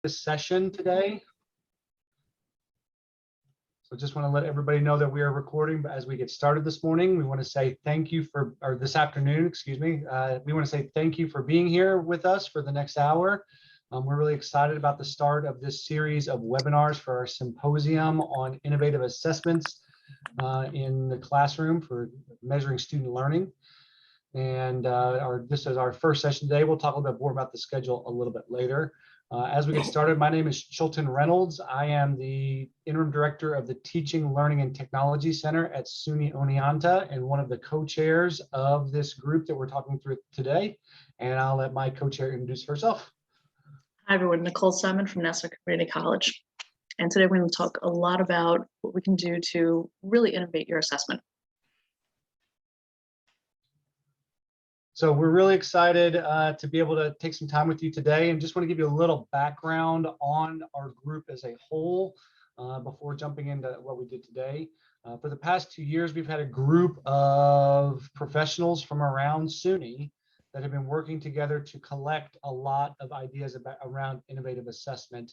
this session today. So just want to let everybody know that we are recording, but as we get started this morning, we want to say thank you for, or this afternoon, excuse me. We want to say thank you for being here with us for the next hour. We're really excited about the start of this series of webinars for our symposium on innovative assessments in the classroom for measuring student learning. And this is our first session today. We'll talk a little bit more about the schedule a little bit later. As we get started, my name is Chilton Reynolds. I am the interim director of the Teaching, Learning, and Technology Center at SUNY Oneonta and one of the co-chairs of this group that we're talking through today. And I'll let my co-chair introduce herself. Hi everyone, Nicole Simon from Nassau Community College. And today we're going to talk a lot about what we can do to really innovate your assessment. So we're really excited to be able to take some time with you today, and just want to give you a little background on our group as a whole before jumping into what we did today. For the past 2 years, we've had a group of professionals from around SUNY that have been working together to collect a lot of ideas around innovative assessment,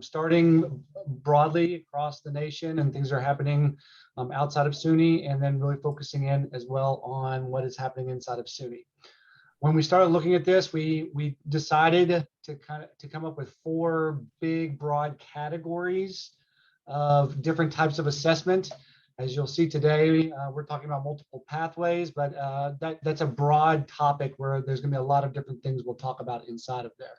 starting broadly across the nation, and things are happening outside of SUNY, and then really focusing in as well on what is happening inside of SUNY. When we started looking at this, we decided to come up with 4 big broad categories of different types of assessment. As you'll see today, we're talking about multiple pathways, but that's a broad topic where there's going to be a lot of different things we'll talk about inside of there.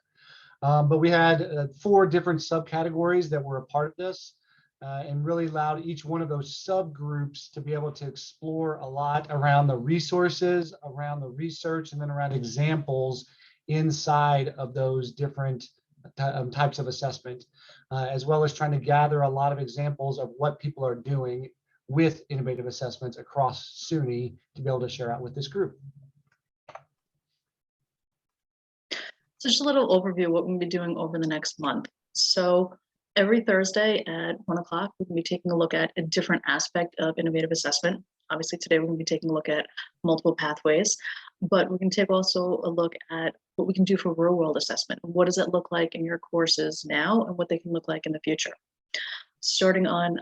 But we had 4 different subcategories that were a part of this, and really allowed each one of those subgroups to be able to explore a lot around the resources, around the research, and then around examples inside of those different types of assessment, as well as trying to gather a lot of examples of what people are doing with innovative assessments across SUNY to be able to share out with this group. So just a little overview of what we'll be doing over the next month. So every Thursday at 1 o'clock, we're going to be taking a look at a different aspect of innovative assessment. Obviously, today we're going to be taking a look at multiple pathways, but we're going to take also a look at what we can do for real world assessment. What does it look like in your courses now and what they can look like in the future? Starting on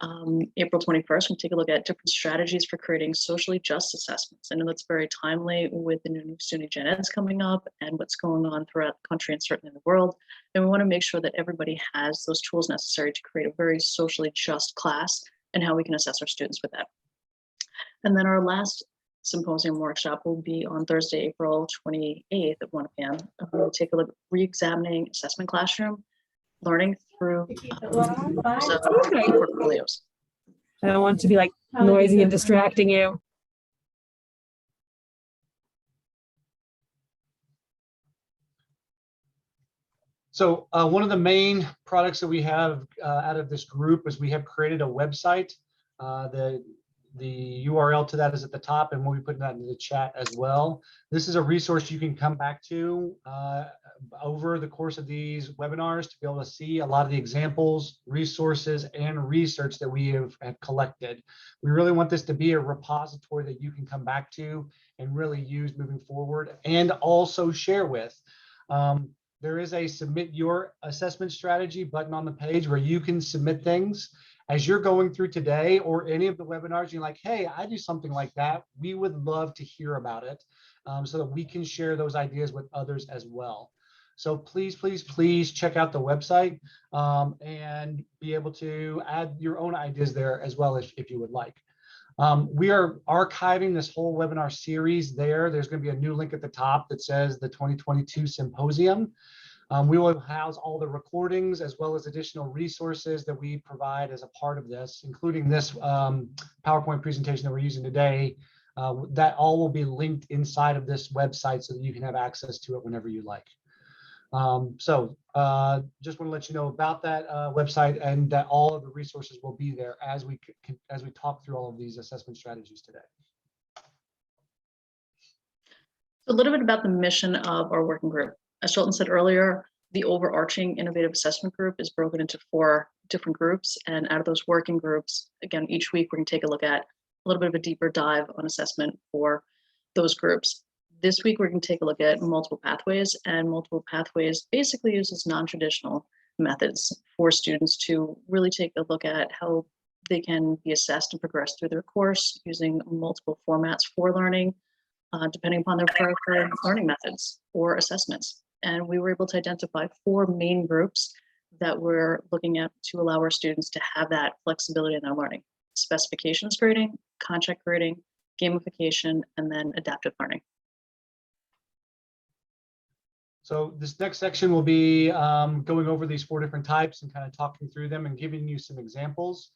April 21st, we'll take a look at different strategies for creating socially just assessments. I know that's very timely with the new SUNY Gen Eds coming up and what's going on throughout the country and certainly in the world. And we want to make sure that everybody has those tools necessary to create a very socially just class and how we can assess our students with that. And then our last symposium workshop will be on Thursday, April 28th at 1 p.m. We'll take a look at re-examining assessment classroom, learning through portfolios. I don't want it to be like noisy and distracting you. So one of the main products that we have out of this group is we have created a website. The URL to that is at the top, and we'll be putting that into the chat as well. This is a resource you can come back to over the course of these webinars to be able to see a lot of the examples, resources, and research that we have collected. We really want this to be a repository that you can come back to and really use moving forward and also share with. There is a submit your assessment strategy button on the page where you can submit things. As you're going through today or any of the webinars, you're like, hey, I do something like that. We would love to hear about it so that we can share those ideas with others as well. So please, please, please check out the website and be able to add your own ideas there as well if you would like. We are archiving this whole webinar series there. There's going to be a new link at the top that says the 2022 Symposium. We will house all the recordings as well as additional resources that we provide as a part of this, including this PowerPoint presentation that we're using today. That all will be linked inside of this website so that you can have access to it whenever you like. Just want to let you know about that website and that all of the resources will be there as we talk through all of these assessment strategies today. A little bit about the mission of our working group. As Shelton said earlier, the overarching innovative assessment group is broken into 4 different groups. And out of those working groups, again, each week we're going to take a look at a little bit of a deeper dive on assessment for those groups. This week, we're going to take a look at multiple pathways, and multiple pathways basically uses non-traditional methods for students to really take a look at how they can be assessed and progress through their course using multiple formats for learning, depending upon their preferred learning methods or assessments. And we were able to identify 4 main groups that we're looking at to allow our students to have that flexibility in their learning: specifications grading, contract grading, gamification, and then adaptive learning. So this next section will be going over these 4 different types and kind of talking through them and giving you some examples.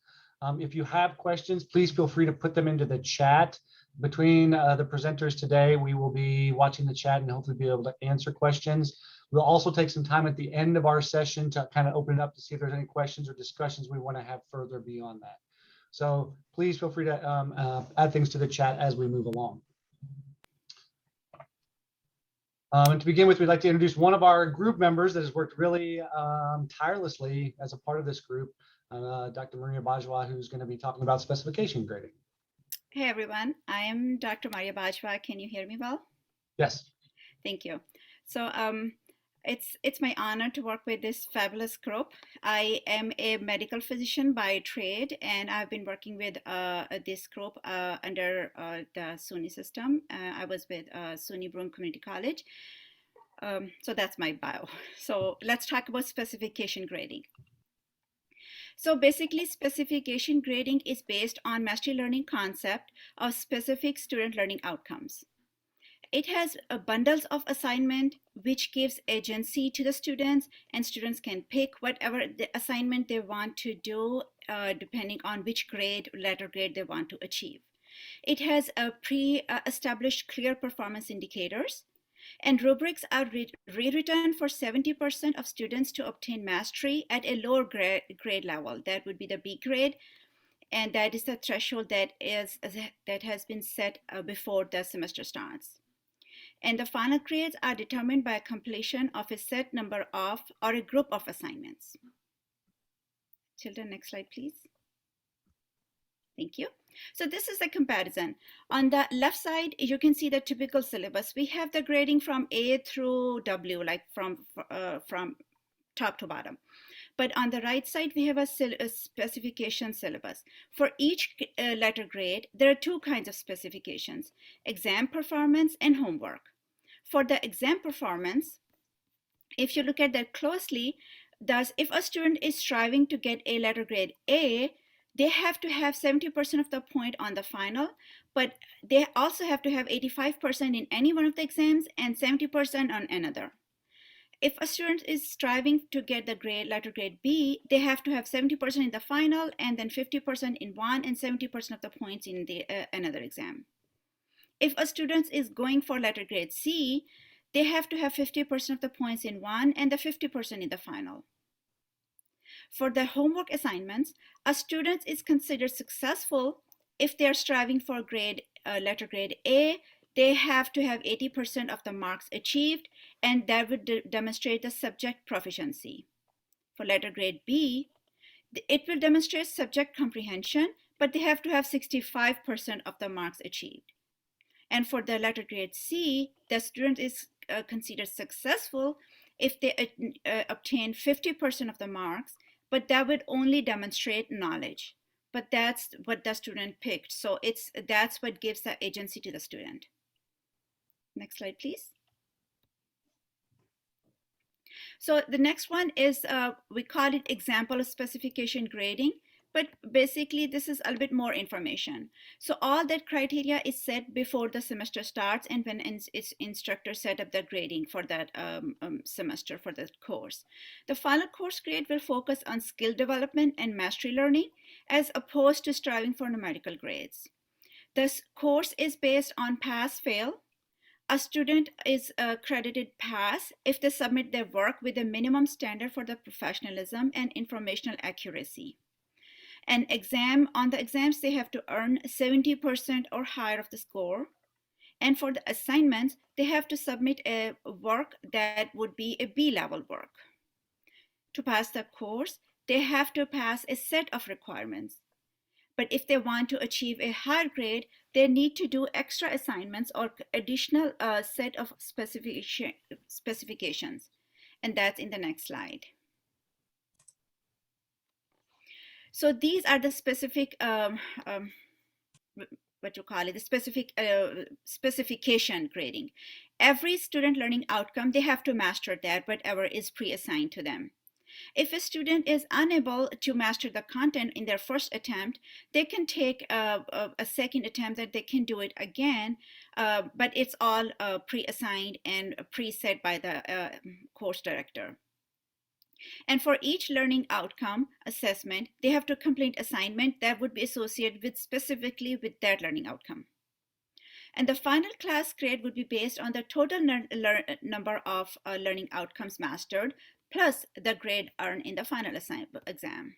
If you have questions, please feel free to put them into the chat. Between the presenters today, we will be watching the chat and hopefully be able to answer questions. We'll also take some time at the end of our session to kind of open it up to see if there's any questions or discussions we want to have further beyond that. So please feel free to add things to the chat as we move along. And to begin with, we'd like to introduce one of our group members that has worked really tirelessly as a part of this group, Dr. Maria Bajwa, who's going to be talking about specification grading. Hey everyone, I am Dr. Maria Bajwa. Can you hear me well? Yes. Thank you. So it's my honor to work with this fabulous group. I am a medical physician by trade, and I've been working with this group under the SUNY system. I was with SUNY Broome Community College. So that's my bio. So let's talk about specification grading. So basically, specification grading is based on mastery learning concept of specific student learning outcomes. It has bundles of assignment, which gives agency to the students, and students can pick whatever the assignment they want to do, depending on which grade, letter grade they want to achieve. It has a pre-established clear performance indicators, and rubrics are rewritten for 70% of students to obtain mastery at a lower grade level. That would be the B grade, and that is the threshold that has been set before the semester starts. And the final grades are determined by completion of a set number of or a group of assignments. Children, next slide, please. Thank you. So this is the comparison. On the left side, you can see the typical syllabus. We have the grading from A through W, like from top to bottom. But on the right side, we have a specification syllabus. For each letter grade, there are 2 kinds of specifications: exam performance and homework. For the exam performance, if you look at that closely, if a student is striving to get a letter grade A, they have to have 70% of the point on the final, but they also have to have 85% in any one of the exams and 70% on another. If a student is striving to get the letter grade B, they have to have 70% in the final and then 50% in one and 70% of the points in the another exam. If a student is going for letter grade C, they have to have 50% of the points in one and the 50% in the final. For the homework assignments, a student is considered successful if they're striving for letter grade A. They have to have 80% of the marks achieved, and that would demonstrate the subject proficiency. For letter grade B, it will demonstrate subject comprehension, but they have to have 65% of the marks achieved. And for the letter grade C, the student is considered successful if they obtain 50% of the marks, but that would only demonstrate knowledge. But that's what the student picked. So that's what gives the agency to the student. Next slide, please. So the next one is, we call it example of specification grading, but basically this is a little bit more information. So all that criteria is set before the semester starts and when its instructor set up the grading for that semester for the course. The final course grade will focus on skill development and mastery learning as opposed to striving for numerical grades. This course is based on pass-fail. A student is credited pass if they submit their work with a minimum standard for the professionalism and informational accuracy. On the exams, they have to earn 70% or higher of the score. And for the assignments, they have to submit a work that would be a B-level work. To pass the course, they have to pass a set of requirements. But if they want to achieve a higher grade, they need to do extra assignments or additional set of specifications. And that's in the next slide. So these are the specific, what you call it, the specific specification grading. Every student learning outcome, they have to master that, whatever is pre-assigned to them. If a student is unable to master the content in their first attempt, they can take a second attempt that they can do it again, but it's all pre-assigned and preset by the course director. And for each learning outcome assessment, they have to complete assignment that would be associated with specifically with that learning outcome. And the final class grade would be based on the total number of learning outcomes mastered, plus the grade earned in the final exam.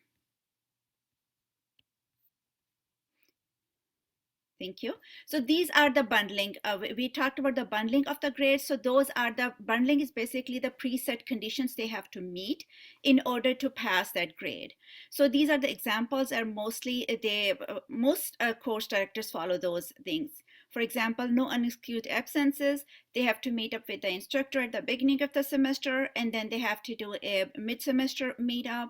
Thank you. So these are the bundling. We talked about the bundling of the grades. So those are the bundling is basically the preset conditions they have to meet in order to pass that grade. So these are the examples are mostly most course directors follow those things. For example, no unexcused absences. They have to meet up with the instructor at the beginning of the semester, and then they have to do a mid-semester meetup,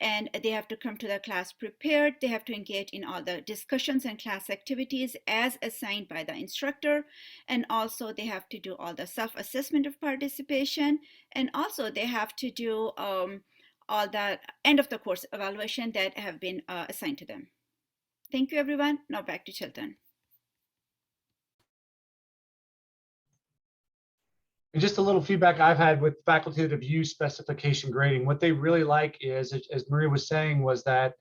and they have to come to the class prepared. They have to engage in all the discussions and class activities as assigned by the instructor. And also they have to do all the self-assessment of participation. And also they have to do all the end of the course evaluation that have been assigned to them. Thank you, everyone. Now back to Chilton. And just a little feedback I've had with faculty that have used specification grading. What they really like is, as Maria was saying, was that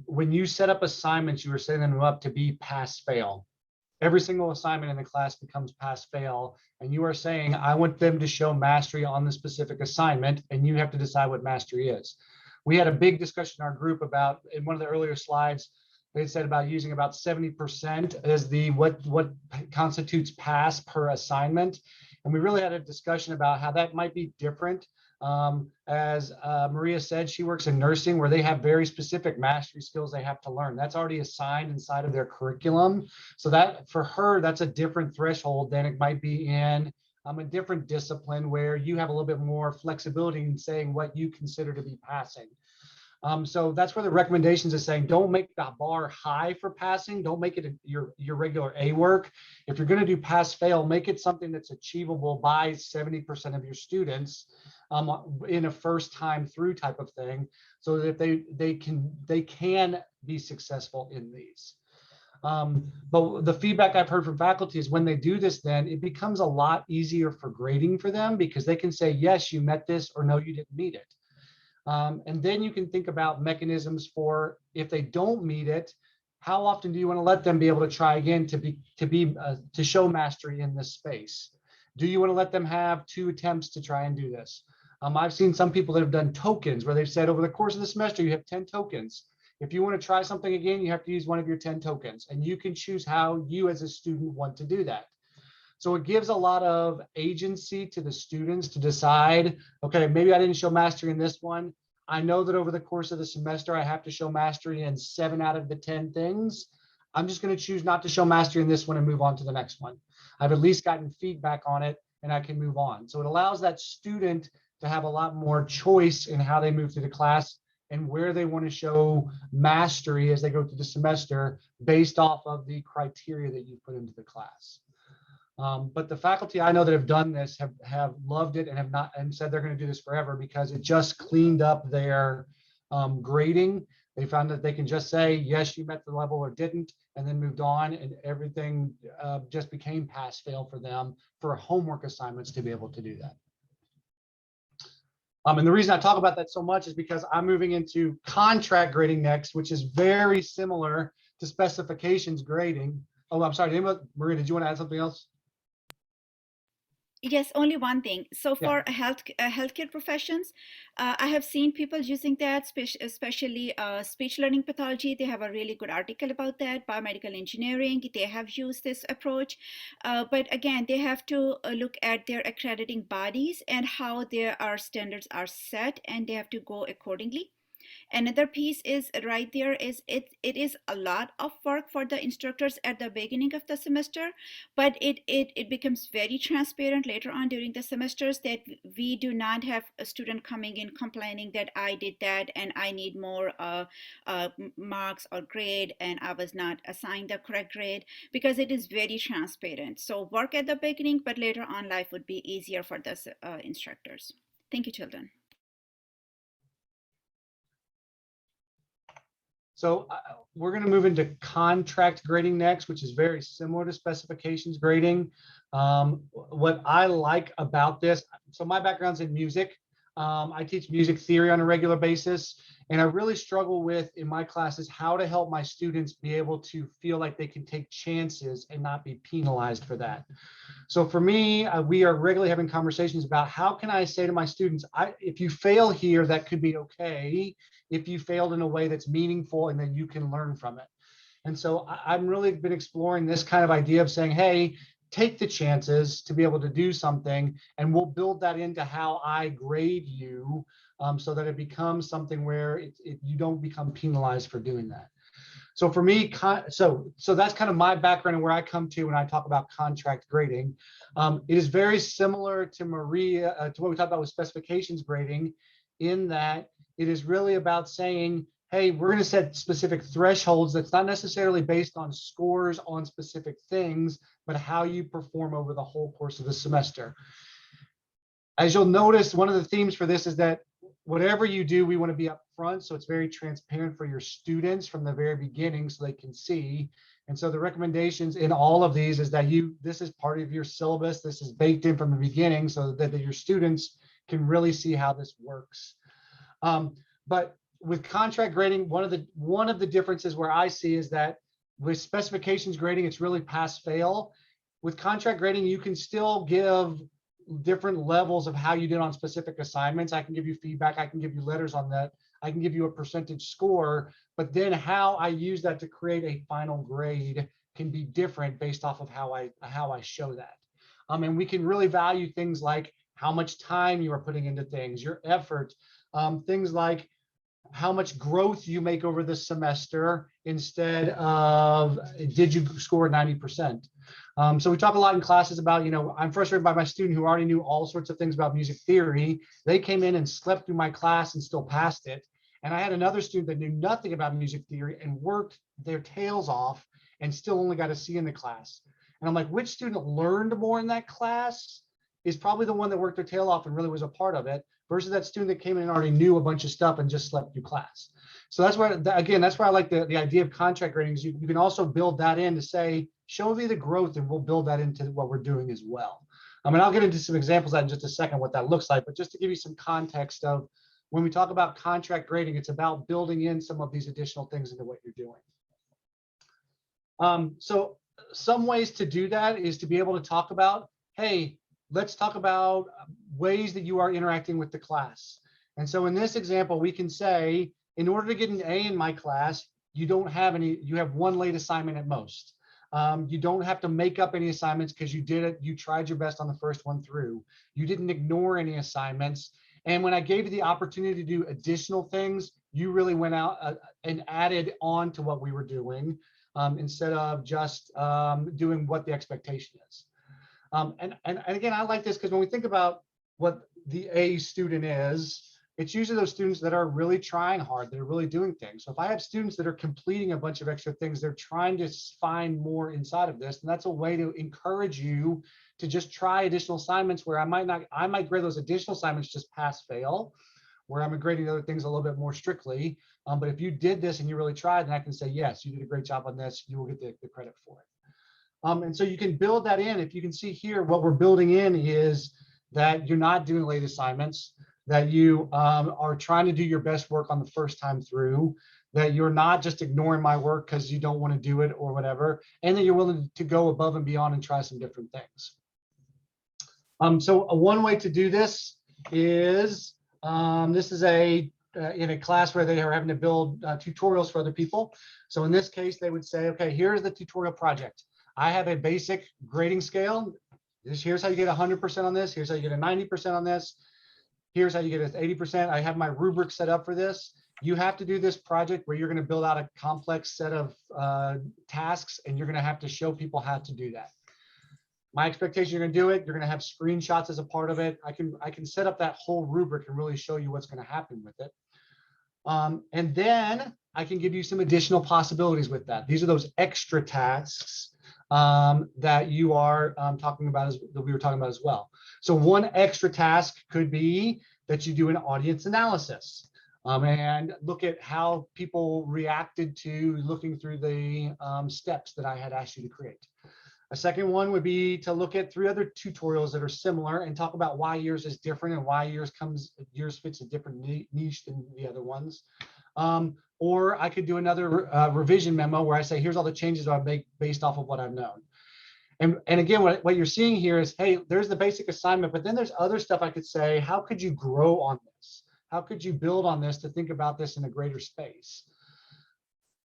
when you set up assignments, you were setting them up to be pass-fail. Every single assignment in the class becomes pass-fail, and you are saying, I want them to show mastery on the specific assignment, and you have to decide what mastery is. We had a big discussion in our group about, in one of the earlier slides, they said about using about 70% as the what constitutes pass per assignment. And we really had a discussion about how that might be different. As Maria said, she works in nursing where they have very specific mastery skills they have to learn. That's already assigned inside of their curriculum. So that for her, that's a different threshold than it might be in a different discipline where you have a little bit more flexibility in saying what you consider to be passing. So that's where the recommendations is saying, don't make the bar high for passing. Don't make it your regular A work. If you're going to do pass fail, make it something that's achievable by 70% of your students in a first time through type of thing, so that they can be successful in these. But the feedback I've heard from faculty is when they do this, then it becomes a lot easier for grading for them because they can say, yes, you met this, or no, you didn't meet it. And then you can think about mechanisms for if they don't meet it, how often do you want to let them be able to try again to show mastery in this space? Do you want to let them have 2 attempts to try and do this? I've seen some people that have done tokens where they've said over the course of the semester, you have 10 tokens. If you want to try something again, you have to use one of your 10 tokens, and you can choose how you as a student want to do that. So it gives a lot of agency to the students to decide, okay, maybe I didn't show mastery in this one. I know that over the course of the semester, I have to show mastery in 7 out of the 10 things. I'm just going to choose not to show mastery in this one and move on to the next one. I've at least gotten feedback on it and I can move on. So it allows that student to have a lot more choice in how they move through the class and where they want to show mastery as they go through the semester based off of the criteria that you put into the class. But the faculty I know that have done this have loved it and have not and said they're going to do this forever because it just cleaned up their grading. They found that they can just say, yes, you met the level or didn't, and then moved on, and everything just became pass fail for them for homework assignments to be able to do that. And the reason I talk about that so much is because I'm moving into contract grading next, which is very similar to specifications grading. Oh, I'm sorry, Maria, did you want to add something else? Yes, only one thing. So for healthcare professions, I have seen people using that, especially speech learning pathology. They have a really good article about that. Biomedical engineering, they have used this approach. But again, they have to look at their accrediting bodies and how their standards are set, and they have to go accordingly. Another piece is right there is it is a lot of work for the instructors at the beginning of the semester, but it becomes very transparent later on during the semesters that we do not have a student coming in complaining that I did that and I need more marks or grade and I was not assigned the correct grade, because it is very transparent. So work at the beginning, but later on life would be easier for the instructors. Thank you, children. So we're going to move into contract grading next, which is very similar to specifications grading. What I like about this, so my background's in music. I teach music theory on a regular basis, and I really struggle with in my classes how to help my students be able to feel like they can take chances and not be penalized for that. So for me, we are regularly having conversations about how can I say to my students, if you fail here, that could be okay. If you failed in a way that's meaningful and then you can learn from it. And so I've really been exploring this kind of idea of saying, hey, take the chances to be able to do something, and we'll build that into how I grade you, so that it becomes something where you don't become penalized for doing that. So for me, so that's kind of my background and where I come to when I talk about contract grading. It is very similar to Maria, to what we talked about with specifications grading, in that it is really about saying, hey, we're going to set specific thresholds that's not necessarily based on scores on specific things, but how you perform over the whole course of the semester. As you'll notice, one of the themes for this is that whatever you do, we want to be upfront, so it's very transparent for your students from the very beginning so they can see. And so the recommendations in all of these is that this is part of your syllabus, this is baked in from the beginning so that your students can really see how this works. But with contract grading, one of the differences where I see is that with specifications grading, it's really pass fail. With contract grading, you can still give different levels of how you did on specific assignments. I can give you feedback, I can give you letters on that, I can give you a percentage score, but then how I use that to create a final grade can be different based off of how I show that. And we can really value things like how much time you are putting into things, your effort, things like how much growth you make over the semester instead of did you score 90%. So we talk a lot in classes about, I'm frustrated by my student who already knew all sorts of things about music theory. They came in and slept through my class and still passed it. And I had another student that knew nothing about music theory and worked their tails off and still only got a C in the class. And I'm like, which student learned more in that class is probably the one that worked their tail off and really was a part of it, versus that student that came in and already knew a bunch of stuff and just slept through class. So that's where, again, that's where I like the idea of contract grading is you can also build that in to say, show me the growth and we'll build that into what we're doing as well. I mean, I'll get into some examples of that in just a second, what that looks like, but just to give you some context of when we talk about contract grading, it's about building in some of these additional things into what you're doing. So some ways to do that is to be able to talk about, hey, let's talk about ways that you are interacting with the class. And so in this example, we can say, in order to get an A in my class, you have one late assignment at most. You don't have to make up any assignments because you did it. You tried your best on the first one through. You didn't ignore any assignments. And when I gave you the opportunity to do additional things, you really went out and added on to what we were doing instead of just doing what the expectation is. And again, I like this because when we think about what the A student is, it's usually those students that are really trying hard, they're really doing things. So if I have students that are completing a bunch of extra things, they're trying to find more inside of this, and that's a way to encourage you to just try additional assignments where I might grade those additional assignments just pass fail, where I'm grading other things a little bit more strictly. But if you did this and you really tried, then I can say, yes, you did a great job on this, you will get the credit for it. And so you can build that in. If you can see here, what we're building in is that you're not doing late assignments, that you are trying to do your best work on the first time through, that you're not just ignoring my work because you don't want to do it or whatever, and that you're willing to go above and beyond and try some different things. So one way to do this is, this is in a class where they are having to build tutorials for other people. So in this case, they would say, okay, here's the tutorial project. I have a basic grading scale. Here's how you get 100% on this. Here's how you get a 90% on this. Here's how you get an 80%. I have my rubric set up for this. you have to do this project where you're going to build out a complex set of tasks, and you're going to have to show people how to do that. My expectation, you're going to do it. You're going to have screenshots as a part of it. I can set up that whole rubric and really show you what's going to happen with it. And then I can give you some additional possibilities with that. These are those extra tasks that you are talking about, that we were talking about as well. So one extra task could be that you do an audience analysis and look at how people reacted to looking through the steps that I had asked you to create. A second one would be to look at 3 other tutorials that are similar and talk about why yours is different and why yours fits a different niche than the other ones. Or I could do another revision memo where I say, here's all the changes I make based off of what I've known. And again, what you're seeing here is, hey, there's the basic assignment, but then there's other stuff I could say, how could you grow on this? How could you build on this to think about this in a greater space?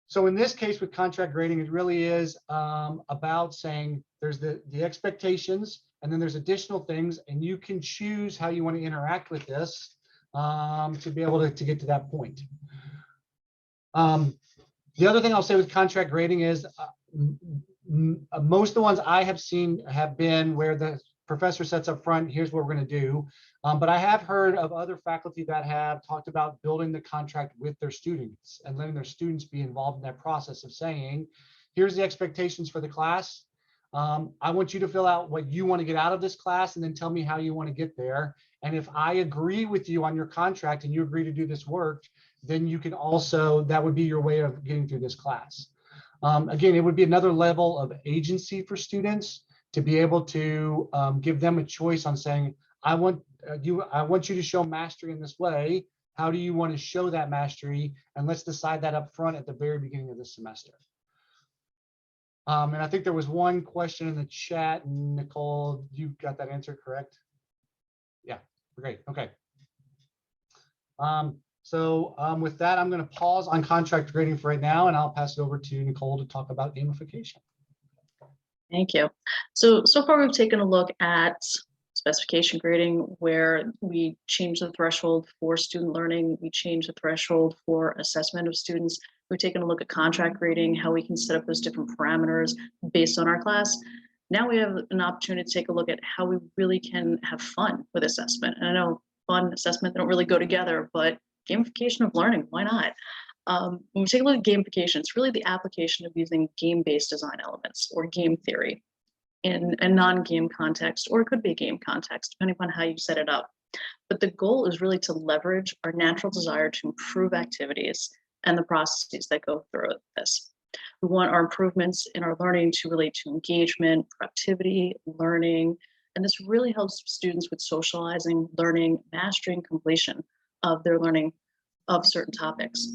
So in this case with contract grading, it really is about saying there's the expectations, and then there's additional things, and you can choose how you want to interact with this to be able to get to that point. The other thing I'll say with contract grading is most of the ones I have seen have been where the professor sets up front, here's what we're going to do. But I have heard of other faculty that have talked about building the contract with their students and letting their students be involved in that process of saying, here's the expectations for the class. I want you to fill out what you want to get out of this class and then tell me how you want to get there. And if I agree with you on your contract and you agree to do this work, then you can also, that would be your way of getting through this class. Again, it would be another level of agency for students to be able to give them a choice on saying, I want you to show mastery in this way. How do you want to show that mastery? And let's decide that up front at the very beginning of the semester. And I think there was one question in the chat. Nicole, you got that answer correct? Yeah, great. Okay. With that, I'm going to pause on contract grading for right now, and I'll pass it over to Nicole to talk about gamification. Thank you. So far we've taken a look at specification grading, where we change the threshold for student learning. We change the threshold for assessment of students. We've taken a look at contract grading, how we can set up those different parameters based on our class. Now we have an opportunity to take a look at how we really can have fun with assessment. And I know fun and assessment, they don't really go together, but gamification of learning, why not? When we take a look at gamification, it's really the application of using game-based design elements or game theory in a non-game context, or it could be a game context, depending upon how you set it up. But the goal is really to leverage our natural desire to improve activities and the processes that go through this. We want our improvements in our learning to relate to engagement, productivity, learning, and this really helps students with socializing, learning, mastering, completion of their learning of certain topics.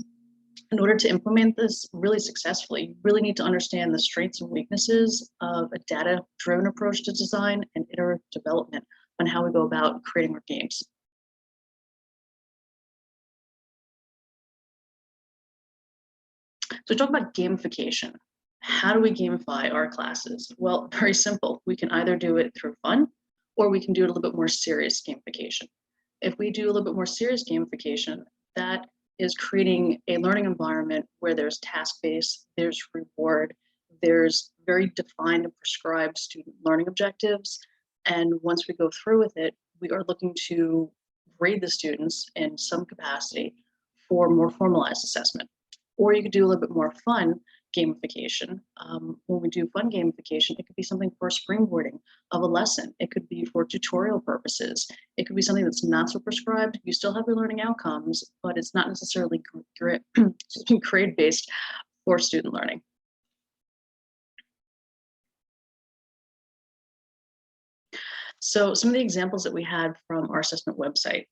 In order to implement this really successfully, you really need to understand the strengths and weaknesses of a data-driven approach to design and iterative development on how we go about creating our games. So talk about gamification. How do we gamify our classes? Well, very simple. We can either do it through fun, or we can do it a little bit more serious gamification. If we do a little bit more serious gamification, that is creating a learning environment where there's task-based, there's reward, there's very defined and prescribed student learning objectives. And once we go through with it, we are looking to grade the students in some capacity for more formalized assessment. Or you could do a little bit more fun gamification. When we do fun gamification, it could be something for springboarding of a lesson. It could be for tutorial purposes. It could be something that's not so prescribed. You still have your learning outcomes, but it's not necessarily grade-based for student learning. So some of the examples that we had from our assessment website.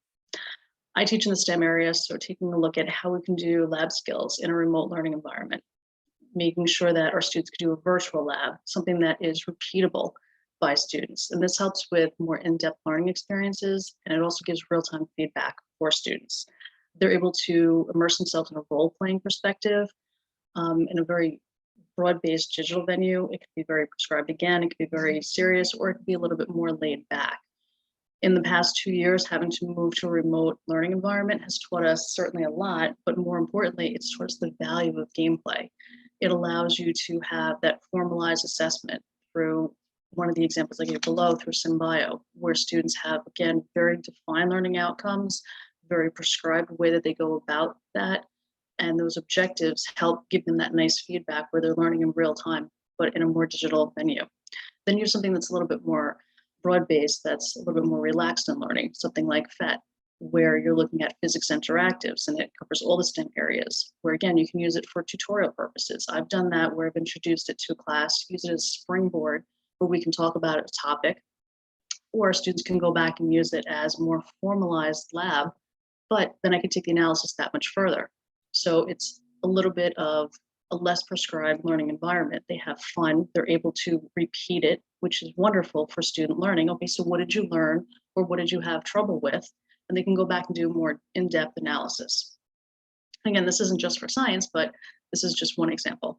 I teach in the STEM area, so taking a look at how we can do lab skills in a remote learning environment, making sure that our students can do a virtual lab, something that is repeatable by students. And this helps with more in-depth learning experiences, and it also gives real-time feedback for students. They're able to immerse themselves in a role-playing perspective in a very broad-based digital venue. It could be very prescribed again, it could be very serious, or it could be a little bit more laid back. In the past 2 years, having to move to a remote learning environment has taught us certainly a lot, but more importantly, it's taught us the value of gameplay. It allows you to have that formalized assessment through one of the examples I gave below, through Symposium, where students have, again, very defined learning outcomes, very prescribed way that they go about that. And those objectives help give them that nice feedback where they're learning in real time, but in a more digital venue. Then you have something that's a little bit more broad-based, that's a little bit more relaxed in learning, something like FACT, where you're looking at physics interactives, and it covers all the STEM areas, where again, you can use it for tutorial purposes. I've done that where I've introduced it to a class, use it as a springboard where we can talk about a topic, or students can go back and use it as more formalized lab, but then I can take the analysis that much further. So it's a little bit of a less prescribed learning environment. They have fun, they're able to repeat it, which is wonderful for student learning. Okay, so what did you learn, or what did you have trouble with? And they can go back and do more in-depth analysis. Again, this isn't just for science, but this is just one example.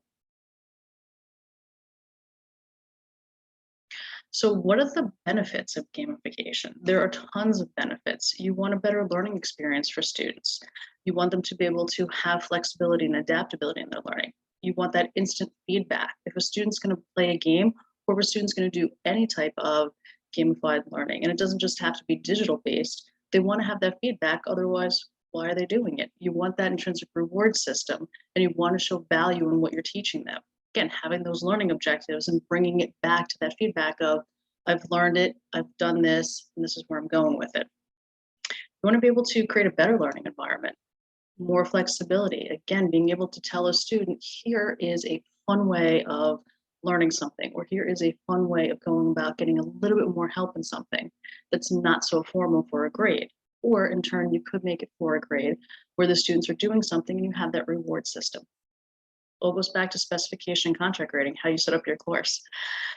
So what are the benefits of gamification? There are tons of benefits. You want a better learning experience for students. You want them to be able to have flexibility and adaptability in their learning. You want that instant feedback. If a student's going to play a game, or if a student's going to do any type of gamified learning, and it doesn't just have to be digital based, they want to have that feedback. Otherwise, why are they doing it? You want that intrinsic reward system, and you want to show value in what you're teaching them. Again, having those learning objectives and bringing it back to that feedback of, I've learned it, I've done this, and this is where I'm going with it. You want to be able to create a better learning environment, more flexibility. Again, being able to tell a student, here is a fun way of learning something, or here is a fun way of going about getting a little bit more help in something that's not so formal for a grade. Or in turn, you could make it for a grade where the students are doing something and you have that reward system. All goes back to specification contract grading, how you set up your course.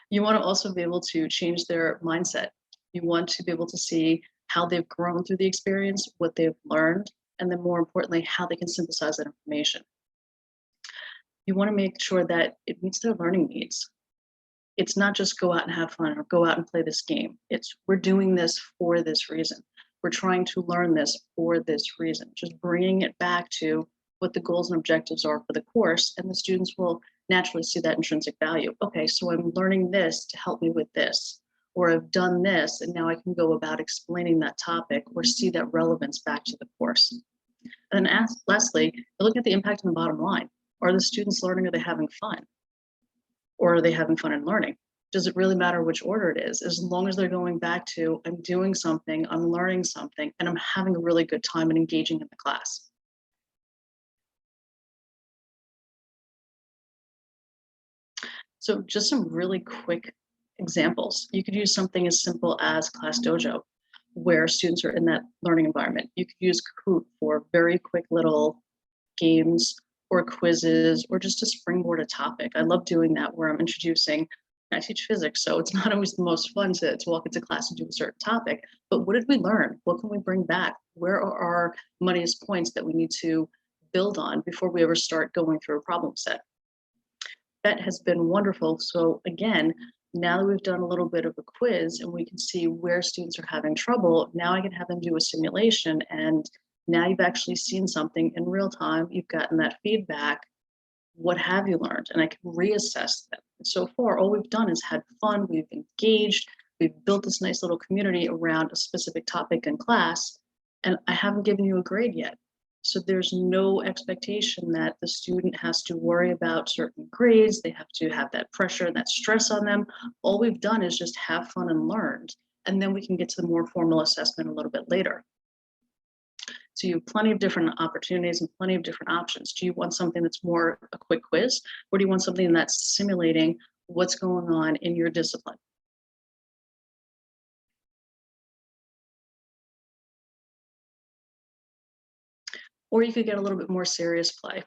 You want to also be able to change their mindset. You want to be able to see how they've grown through the experience, what they've learned, and then more importantly, how they can synthesize that information. You want to make sure that it meets their learning needs. It's not just go out and have fun or go out and play this game. It's we're doing this for this reason. We're trying to learn this for this reason. Just bringing it back to what the goals and objectives are for the course, and the students will naturally see that intrinsic value. Okay, so I'm learning this to help me with this, or I've done this, and now I can go about explaining that topic or see that relevance back to the course. And then lastly, look at the impact on the bottom line. Are the students learning? Are they having fun? Or are they having fun in learning? Does it really matter which order it is? As long as they're going back to, I'm doing something, I'm learning something, and I'm having a really good time and engaging in the class. So just some really quick examples. You could use something as simple as Class Dojo, where students are in that learning environment. You could use Kahoot for very quick little games or quizzes, or just to springboard a topic. I love doing that where I'm introducing, I teach physics, so it's not always the most fun to walk into class and do a certain topic, but what did we learn? What can we bring back? Where are our muddiest points that we need to build on before we ever start going through a problem set? That has been wonderful. So again, now that we've done a little bit of a quiz and we can see where students are having trouble, now I can have them do a simulation, and now you've actually seen something in real time. You've gotten that feedback. What have you learned? And I can reassess them. So far, all we've done is had fun. We've engaged. We've built this nice little community around a specific topic in class, and I haven't given you a grade yet. So there's no expectation that the student has to worry about certain grades. They have to have that pressure and that stress on them. All we've done is just have fun and learned. And then we can get to the more formal assessment a little bit later. So you have plenty of different opportunities and plenty of different options. Do you want something that's more a quick quiz, or do you want something that's simulating what's going on in your discipline? Or you could get a little bit more serious play.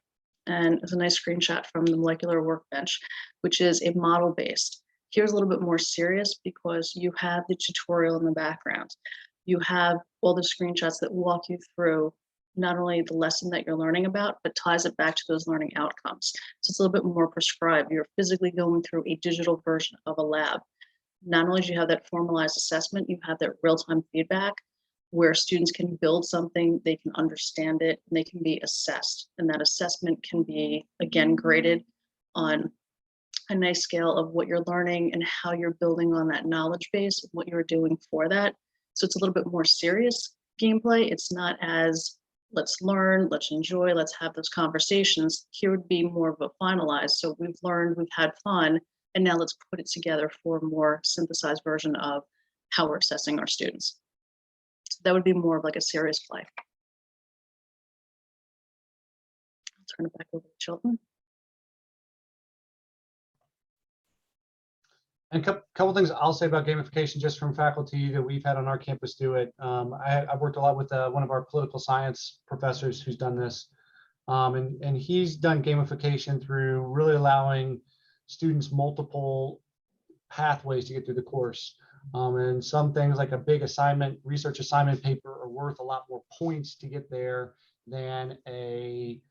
And it's a nice screenshot from the molecular workbench, which is a model-based. Here's a little bit more serious because you have the tutorial in the background. You have all the screenshots that walk you through not only the lesson that you're learning about, but ties it back to those learning outcomes. So it's a little bit more prescribed. You're physically going through a digital version of a lab. not only do you have that formalized assessment, you have that real-time feedback where students can build something, they can understand it, and they can be assessed. And that assessment can be, again, graded on a nice scale of what you're learning and how you're building on that knowledge base, what you're doing for that. So it's a little bit more serious gameplay. It's not as let's learn, let's enjoy, let's have those conversations. Here would be more of a finalized. So we've learned, we've had fun, and now let's put it together for a more synthesized version of how we're assessing our students. So that would be more of like a serious play. I'll turn it back over to Chilton. And a couple things I'll say about gamification just from faculty that we've had on our campus do it. I've worked a lot with one of our political science professors who's done this. And he's done gamification through really allowing students multiple pathways to get through the course. And some things like a big assignment, research assignment paper are worth a lot more points to get there than a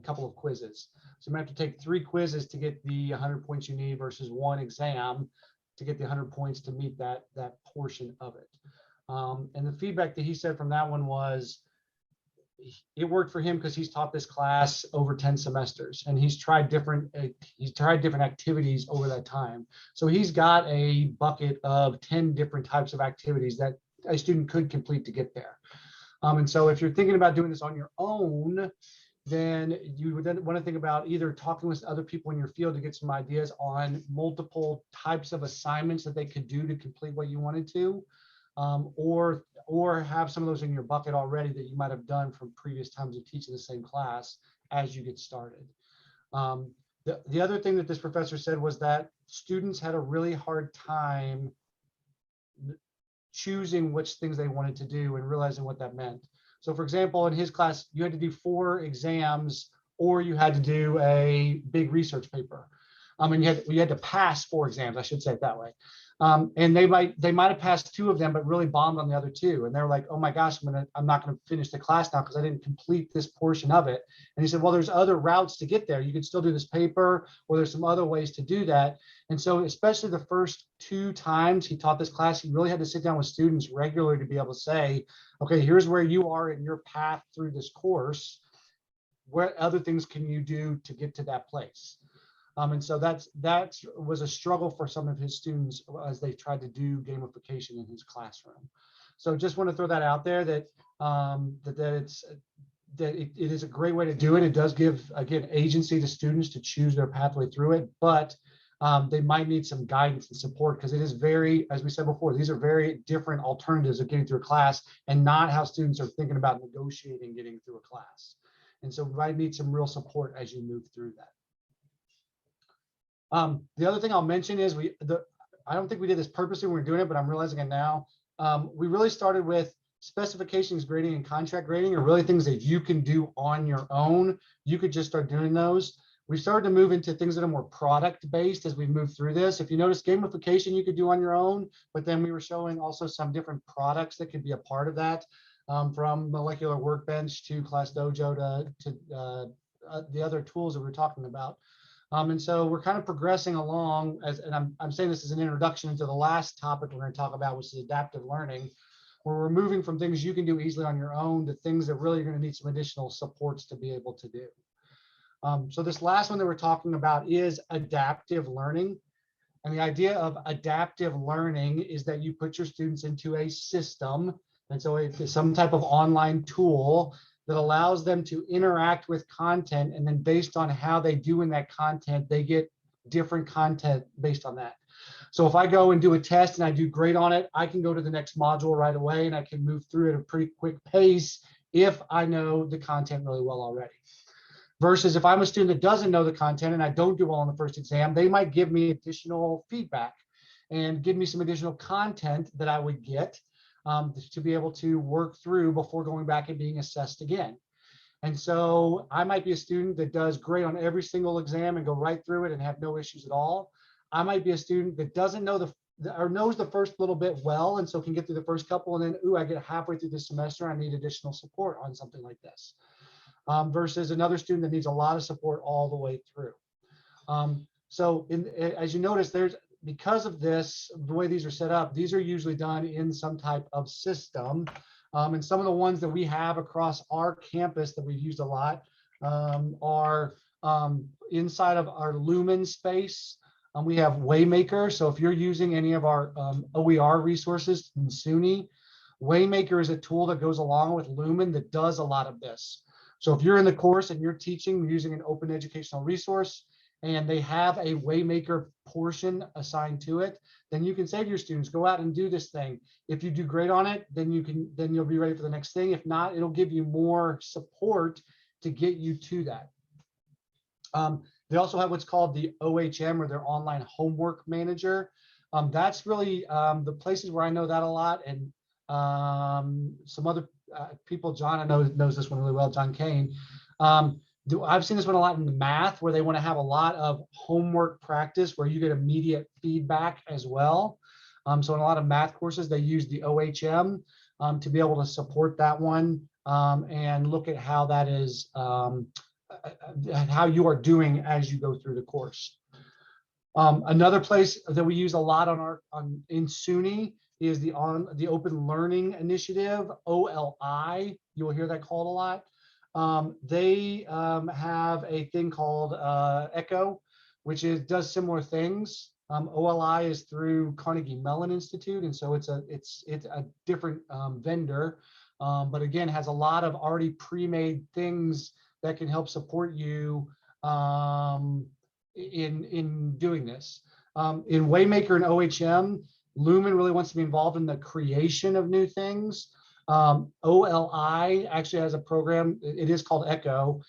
couple of quizzes. So you might have to take 3 quizzes to get the 100 points you need versus 1 exam to get the 100 points to meet that portion of it. And the feedback that he said from that one was it worked for him because he's taught this class over 10 semesters and he's tried different activities over that time. So he's got a bucket of 10 different types of activities that a student could complete to get there. And so if you're thinking about doing this on your own, then you would then want to think about either talking with other people in your field to get some ideas on multiple types of assignments that they could do to complete what you wanted to, or have some of those in your bucket already that you might have done from previous times of teaching the same class as you get started. The other thing that this professor said was that students had a really hard time choosing which things they wanted to do and realizing what that meant. So for example, in his class, you had to do 4 exams or you had to do a big research paper. And you had to pass 4 exams, I should say it that way. And they might have passed 2 of them, but really bombed on the other 2. And they're like, oh my gosh, I'm not going to finish the class now because I didn't complete this portion of it. And he said, well, there's other routes to get there. You can still do this paper, or there's some other ways to do that. And so especially the first 2 times he taught this class, he really had to sit down with students regularly to be able to say, okay, here's where you are in your path through this course. What other things can you do to get to that place? And so that was a struggle for some of his students as they tried to do gamification in his classroom. So just want to throw that out there that it is a great way to do it. It does give, again, agency to students to choose their pathway through it, but they might need some guidance and support because it is very, as we said before, these are very different alternatives of getting through a class and not how students are thinking about negotiating getting through a class. And so you might need some real support as you move through that. The other thing I'll mention is I don't think we did this purposely when we were doing it, but I'm realizing it now. We really started with specifications grading and contract grading are really things that you can do on your own. You could just start doing those. We started to move into things that are more product based as we move through this. If you notice, gamification you could do on your own, but then we were showing also some different products that could be a part of that, from Molecular Workbench to Class Dojo to the other tools that we were talking about. And so we're kind of progressing along and I'm saying this as an introduction to the last topic we're going to talk about, which is adaptive learning, where we're moving from things you can do easily on your own to things that really are going to need some additional supports to be able to do. So this last one that we're talking about is adaptive learning. And the idea of adaptive learning is that you put your students into a system. And so it's some type of online tool that allows them to interact with content. And then based on how they do in that content, they get different content based on that. So if I go and do a test and I do great on it, I can go to the next module right away and I can move through at a pretty quick pace if I know the content really well already. Versus if I'm a student that doesn't know the content and I don't do well on the first exam, they might give me additional feedback and give me some additional content that I would get to be able to work through before going back and being assessed again. And so I might be a student that does great on every single exam and go right through it and have no issues at all. I might be a student that doesn't know or knows the first little bit well, and so can get through the first couple, and then, ooh, I get halfway through the semester, I need additional support on something like this. Versus another student that needs a lot of support all the way through. So as you notice, because of this, the way these are set up, these are usually done in some type of system. And some of the ones that we have across our campus that we've used a lot are inside of our Lumen space. We have Waymaker. So if you're using any of our OER resources in SUNY, Waymaker is a tool that goes along with Lumen that does a lot of this. So if you're in the course and you're teaching using an open educational resource and they have a Waymaker portion assigned to it, then you can say to your students, go out and do this thing. If you do great on it, then you'll be ready for the next thing. If not, it'll give you more support to get you to that. They also have what's called the OHM, or their online homework manager. That's really the places where I know that a lot, and some other people. John, I know, knows this one really well, John Kane. I've seen this one a lot in the math, where they want to have a lot of homework practice where you get immediate feedback as well. So in a lot of math courses, they use the OHM to be able to support that one and look at how that is, how you are doing as you go through the course. Another place that we use a lot in SUNY is the Open Learning Initiative, OLI. You will hear that called a lot. They have a thing called ECHO, which does similar things. OLI is through Carnegie Mellon Institute, and so it's a different vendor, but again has a lot of already pre-made things that can help support you in doing this. In Waymaker and OHM, Lumen really wants to be involved in the creation of new things. OLI actually has a program, it is called ECHO,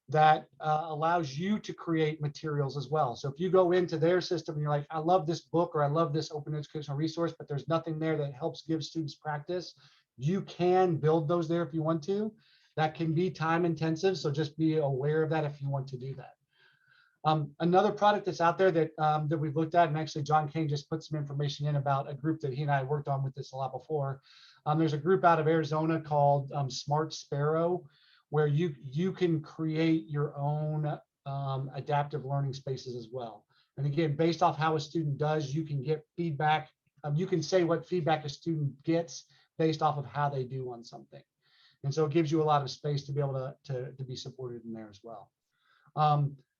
that allows you to create materials as well. So if you go into their system and you're like, I love this book or I love this open educational resource, but there's nothing there that helps give students practice, you can build those there if you want to. That can be time intensive, so just be aware of that if you want to do that. Another product that's out there that that we've looked at, and actually John Kane just put some information in about a group that he and I worked on with this a lot before. There's a group out of Arizona called Smart Sparrow, where you can create your own adaptive learning spaces as well. And again, based off how a student does, you can get feedback. You can say what feedback a student gets based off of how they do on something. And so it gives you a lot of space to be able to be supported in there as well.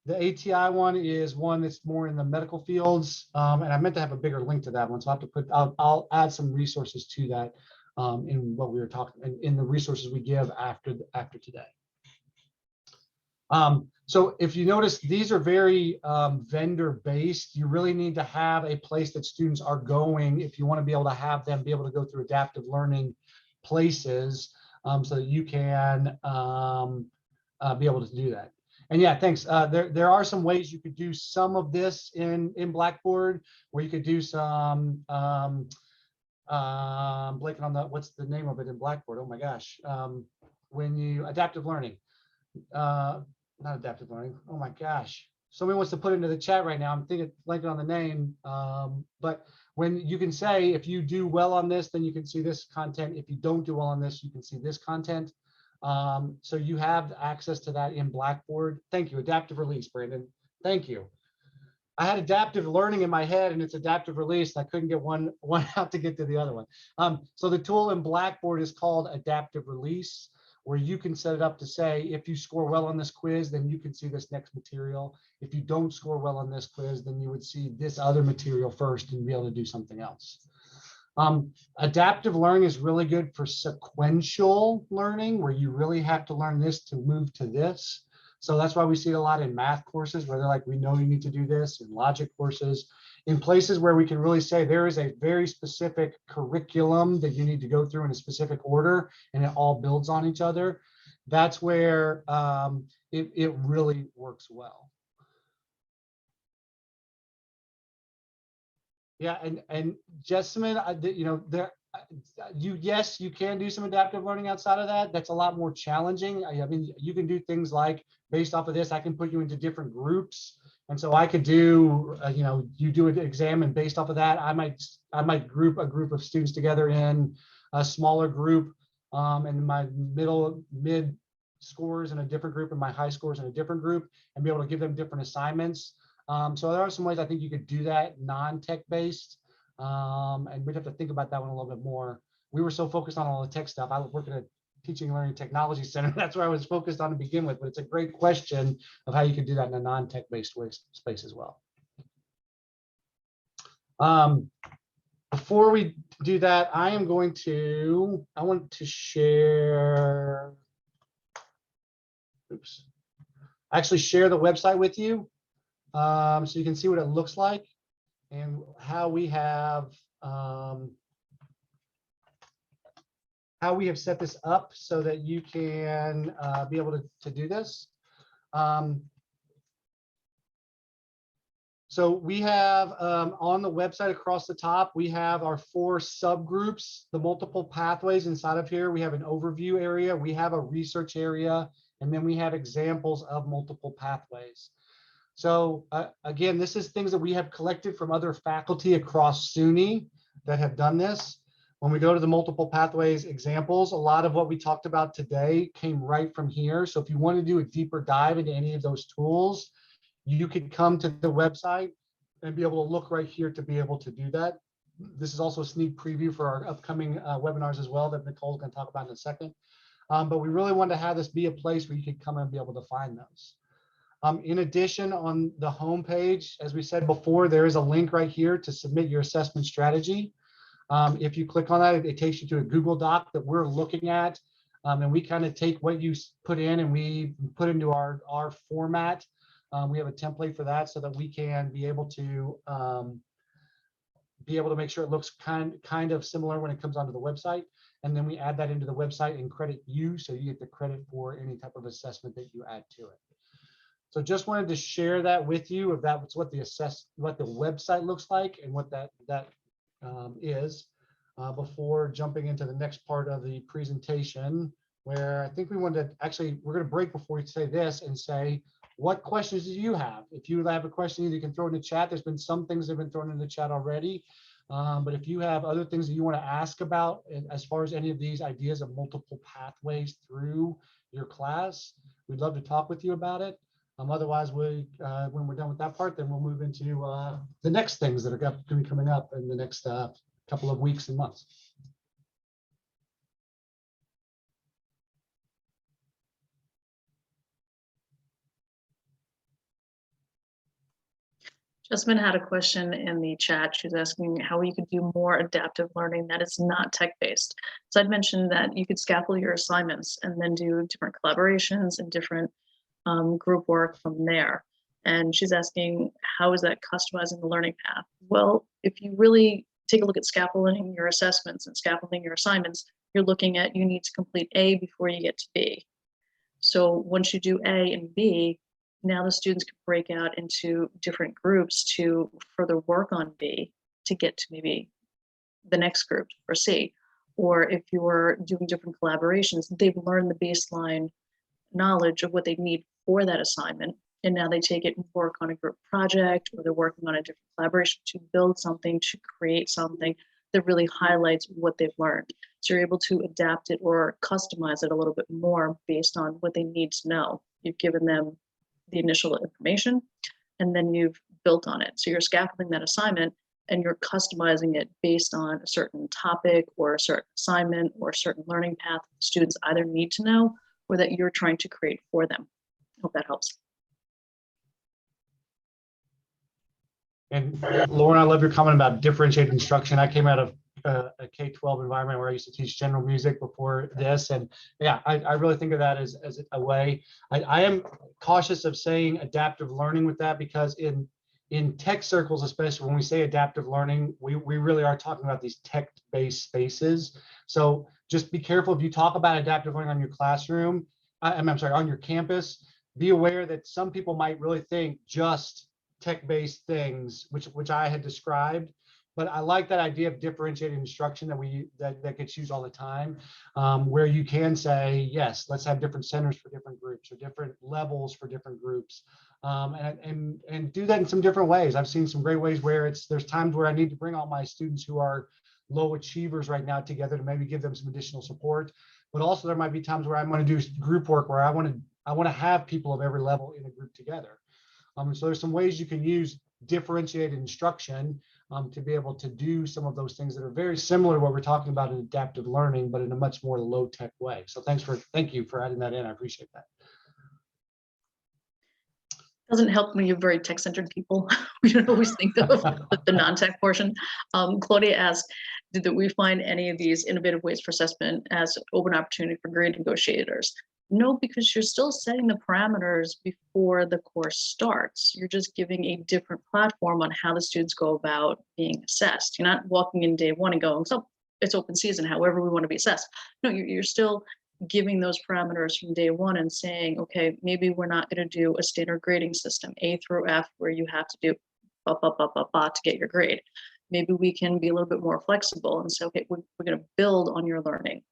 The ATI one is one that's more in the medical fields, and I meant to have a bigger link to that one, so I have to I'll add some resources to that in what we were talking in the resources we give after today. So if you notice, these are very vendor based. You really need to have a place that students are going if you want to be able to have them be able to go through adaptive learning places, so that you can be able to do that. And yeah, thanks. There are some ways you could do some of this in Blackboard, where you could do some blanking on what's the name of it in Blackboard? Oh my gosh. When you adaptive learning, not adaptive learning. Oh my gosh. Somebody wants to put into the chat right now. I'm thinking blanking on the name. But when you can say, if you do well on this, then you can see this content. If you don't do well on this, you can see this content. So you have access to that in Blackboard. Thank you. Adaptive release, Brandon. Thank you. I had adaptive learning in my head and it's adaptive release. And I couldn't get one out to get to the other one. So the tool in Blackboard is called adaptive release, where you can set it up to say, if you score well on this quiz, then you can see this next material. If you don't score well on this quiz, then you would see this other material first and be able to do something else. Adaptive learning is really good for sequential learning, where you really have to learn this to move to this. So that's why we see it a lot in math courses, where they're like, we know you need to do this, in logic courses, in places where we can really say there is a very specific curriculum that you need to go through in a specific order, and it all builds on each other. That's where it really works well. Yeah, and Jessamine, yes, you can do some adaptive learning outside of that. That's a lot more challenging. I mean, you can do things like, based off of this, I can put you into different groups, and so I could do, you do an exam, and based off of that, I might group a group of students together in a smaller group, and my mid scores in a different group, and my high scores in a different group, and be able to give them different assignments. So there are some ways I think you could do that non-tech based. And we'd have to think about that one a little bit more. We were so focused on all the tech stuff. I work at a teaching and learning technology center. That's where I was focused on to begin with, but it's a great question of how you could do that in a non-tech based space as well. Before we do that, I want to share, actually share the website with you, so you can see what it looks like and how we have set this up so that you can be able to do this. So we have on the website across the top, we have our 4 subgroups, the multiple pathways inside of here. We have an overview area, we have a research area, and then we have examples of multiple pathways. So again, this is things that we have collected from other faculty across SUNY that have done this. When we go to the multiple pathways examples, a lot of what we talked about today came right from here. So if you want to do a deeper dive into any of those tools, you could come to the website and be able to look right here to be able to do that. This is also a sneak preview for our upcoming webinars as well that Nicole's going to talk about in a second. But we really wanted to have this be a place where you could come and be able to find those. In addition, on the home page, as we said before, there is a link right here to submit your assessment strategy. If you click on that, it takes you to a Google Doc that we're looking at. And we kind of take what you put in and we put into our format. We have a template for that so that we can be able to make sure it looks kind of similar when it comes onto the website. And then we add that into the website and credit you, so you get the credit for any type of assessment that you add to it. So just wanted to share that with you, if that's what the website looks like and what that is, before jumping into the next part of the presentation, where I think we're going to break before we say this and say, what questions do you have? If you have a question, you can throw it in the chat. There's been some things that have been thrown in the chat already. But if you have other things that you want to ask about as far as any of these ideas of multiple pathways through your class, we'd love to talk with you about it. Otherwise, when we're done with that part, then we'll move into the next things that are going to be coming up in the next couple of weeks and months. Jasmine had a question in the chat. She's asking how you could do more adaptive learning that is not tech-based. So I'd mentioned that you could scaffold your assignments and then do different collaborations and different group work from there. And she's asking, how is that customizing the learning path? Well, if you really take a look at scaffolding your assessments and scaffolding your assignments, you're looking at you need to complete A before you get to B. So once you do A and B, now the students can break out into different groups to further work on B to get to maybe the next group for C. Or if you're doing different collaborations, they've learned the baseline knowledge of what they need for that assignment. And now they take it and work on a group project, or they're working on a different collaboration to build something, to create something that really highlights what they've learned. So you're able to adapt it or customize it a little bit more based on what they need to know. You've given them the initial information, and then you've built on it. So you're scaffolding that assignment and you're customizing it based on a certain topic or a certain assignment or a certain learning path students either need to know or that you're trying to create for them. Hope that helps. And Lauren, I love your comment about differentiated instruction. I came out of a K-12 environment where I used to teach general music before this. And yeah, I really think of that as a way. I am cautious of saying adaptive learning with that, because in tech circles, especially when we say adaptive learning, we really are talking about these tech-based spaces. So just be careful if you talk about adaptive learning on your classroom, I'm sorry, on your campus, be aware that some people might really think just tech-based things, which I had described. But I like that idea of differentiated instruction that gets used all the time, where you can say, yes, let's have different centers for different groups or different levels for different groups, and do that in some different ways. I've seen some great ways where there's times where I need to bring all my students who are low achievers right now together to maybe give them some additional support. But also there might be times where I'm going to do group work where I want to have people of every level in a group together. So there's some ways you can use differentiated instruction to be able to do some of those things that are very similar to what we're talking about in adaptive learning, but in a much more low-tech way. So thank you for adding that in. I appreciate that. Doesn't help when you're very tech-centered people. We don't always think of the non-tech portion. Claudia asked, did we find any of these innovative ways for assessment as an open opportunity for grade negotiators? No, because you're still setting the parameters before the course starts. You're just giving a different platform on how the students go about being assessed. You're not walking in day one and going, so it's open season, however we want to be assessed. No, you're still giving those parameters from day one and saying, okay, maybe we're not going to do a standard grading system, A through F, where you have to do to get your grade. Maybe we can be a little bit more flexible and say, okay, we're going to build on your learning.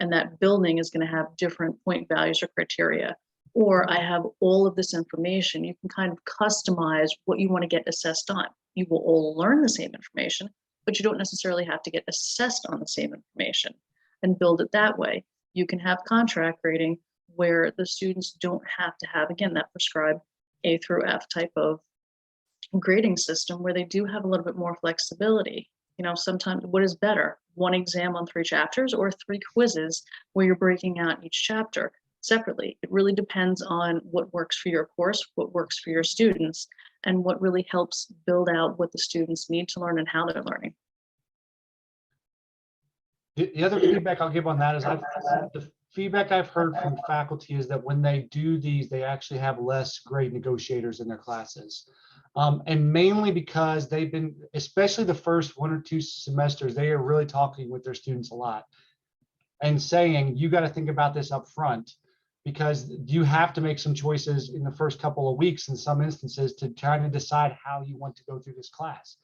And that building is going to have different point values or criteria. Or I have all of this information. You can kind of customize what you want to get assessed on. You will all learn the same information, but you don't necessarily have to get assessed on the same information, and build it that way. You can have contract grading where the students don't have to have, again, that prescribed A through F type of grading system, where they do have a little bit more flexibility. You know, sometimes what is better, one exam on 3 chapters or 3 quizzes where you're breaking out each chapter separately? It really depends on what works for your course, what works for your students, and what really helps build out what the students need to learn and how they're learning. The other feedback I'll give on that is the feedback I've heard from faculty is that when they do these, they actually have less grade negotiators in their classes. And mainly because they've been, especially the first 1 or 2 semesters, they are really talking with their students a lot and saying, you got to think about this up front, because you have to make some choices in the first couple of weeks in some instances to try to decide how you want to go through this class.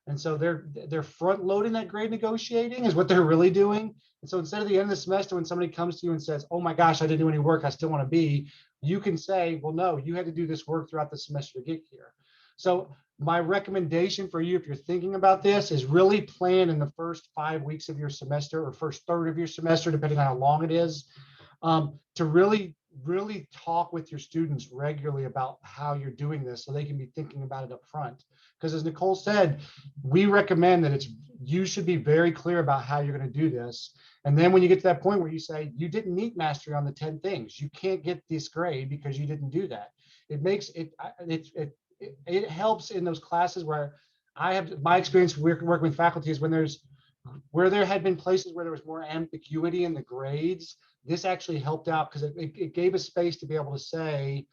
And so they're front loading that grade negotiating is what they're really doing. And so instead of the end of the semester, when somebody comes to you and says, oh my gosh, I didn't do any work, I still want to be, you can say, well, no, you had to do this work throughout the semester to get here. So my recommendation for you, if you're thinking about this, is really plan in the first 5 weeks of your semester or first third of your semester, depending on how long it is, to really talk with your students regularly about how you're doing this so they can be thinking about it up front. Because as Nicole said, we recommend that you should be very clear about how you're going to do this. And then when you get to that point where you say you didn't meet mastery on the 10 things, you can't get this grade because you didn't do that. It makes it helps in those classes where I have my experience working with faculty is where there had been places where there was more ambiguity in the grades. This actually helped out because it gave us space to be able to say,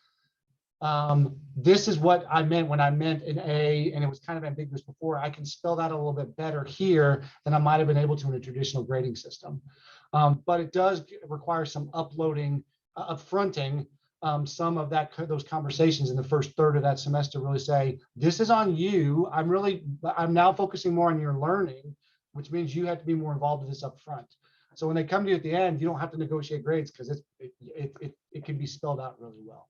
this is what I meant when I meant an A, and it was kind of ambiguous before. I can spell that a little bit better here than I might have been able to in a traditional grading system. But it does require some uploading, upfronting some of those conversations in the first third of that semester. Really say, this is on you. I'm now focusing more on your learning, which means you have to be more involved in this up front. So when they come to you at the end, you don't have to negotiate grades because it can be spelled out really well.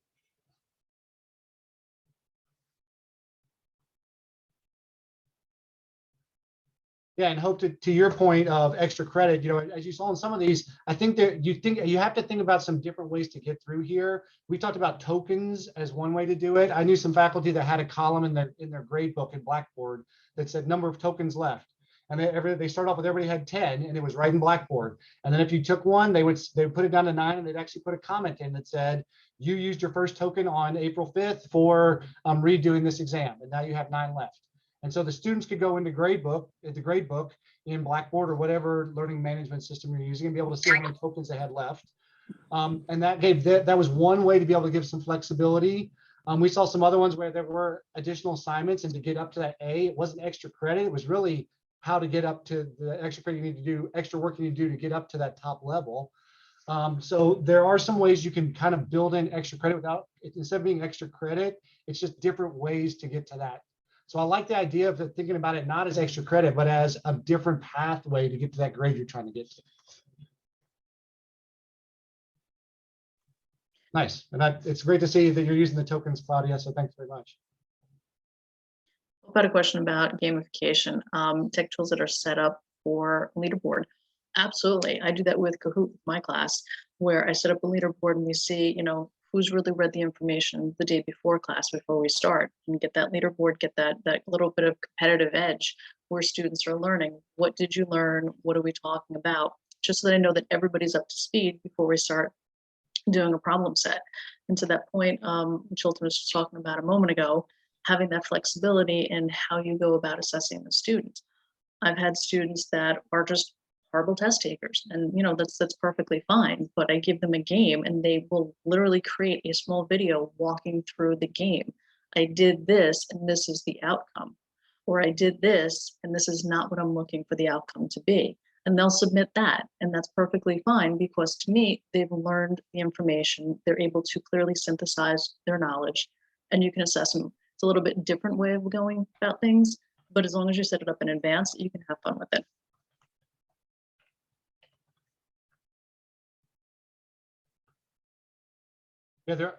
Yeah, and hope to your point of extra credit, as you saw in some of these, I think that you have to think about some different ways to get through here. We talked about tokens as one way to do it. I knew some faculty that had a column in their grade book in Blackboard that said number of tokens left. And they start off with everybody had 10 and it was right in Blackboard. And then if you took one, they would put it down to 9 and they'd actually put a comment in that said, you used your first token on April 5th for redoing this exam. And now you have 9 left. And so the students could go into the grade book in Blackboard or whatever learning management system you're using and be able to see how many tokens they had left. And that was one way to be able to give some flexibility. We saw some other ones where there were additional assignments, and to get up to that A, it wasn't extra credit. It was really how to get up to the extra credit you need to do, extra work you need to do to get up to that top level. So there are some ways you can kind of build in extra credit instead of being extra credit, it's just different ways to get to that. So I like the idea of thinking about it not as extra credit, but as a different pathway to get to that grade you're trying to get to. Nice. And it's great to see that you're using the tokens, Claudia. So thanks very much. I've got a question about gamification, tech tools that are set up for leaderboard. Absolutely. I do that with Kahoot, my class, where I set up a leaderboard and we see, who's really read the information the day before class, before we start, and get that leaderboard, get that little bit of competitive edge where students are learning. What did you learn? What are we talking about? Just so that I know that everybody's up to speed before we start doing a problem set. And to that point, Chilton was just talking about a moment ago, having that flexibility in how you go about assessing the student. I've had students that are just horrible test takers, and that's perfectly fine, but I give them a game and they will literally create a small video walking through the game. I did this and this is the outcome, or I did this and this is not what I'm looking for the outcome to be. And they'll submit that, and that's perfectly fine, because to me, they've learned the information, they're able to clearly synthesize their knowledge, and you can assess them. It's a little bit different way of going about things, but as long as you set it up in advance, you can have fun with it. Yeah,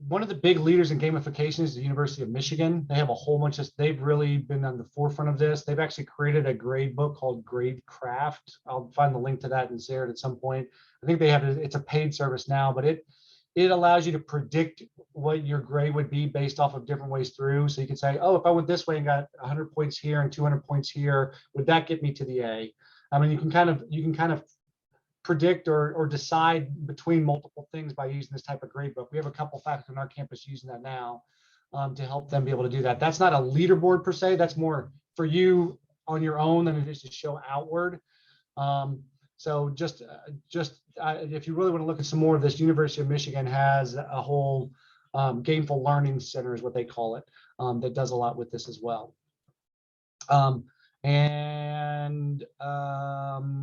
one of the big leaders in gamification is the University of Michigan. They have a whole bunch of, they've really been on the forefront of this. They've actually created a grade book called Gradecraft. I'll find the link to that and share it at some point. I think they have, it's a paid service now, but it allows you to predict what your grade would be based off of different ways through. So you can say, oh, if I went this way and got 100 points here and 200 points here, would that get me to the A? I mean, you can kind of predict or decide between multiple things by using this type of grade book. We have a couple faculty on our campus using that now to help them be able to do that. That's not a leaderboard per se. That's more for you on your own than it is to show outward. So just if you really want to look at some more of this, University of Michigan has a whole gameful learning center is what they call it, that does a lot with this as well.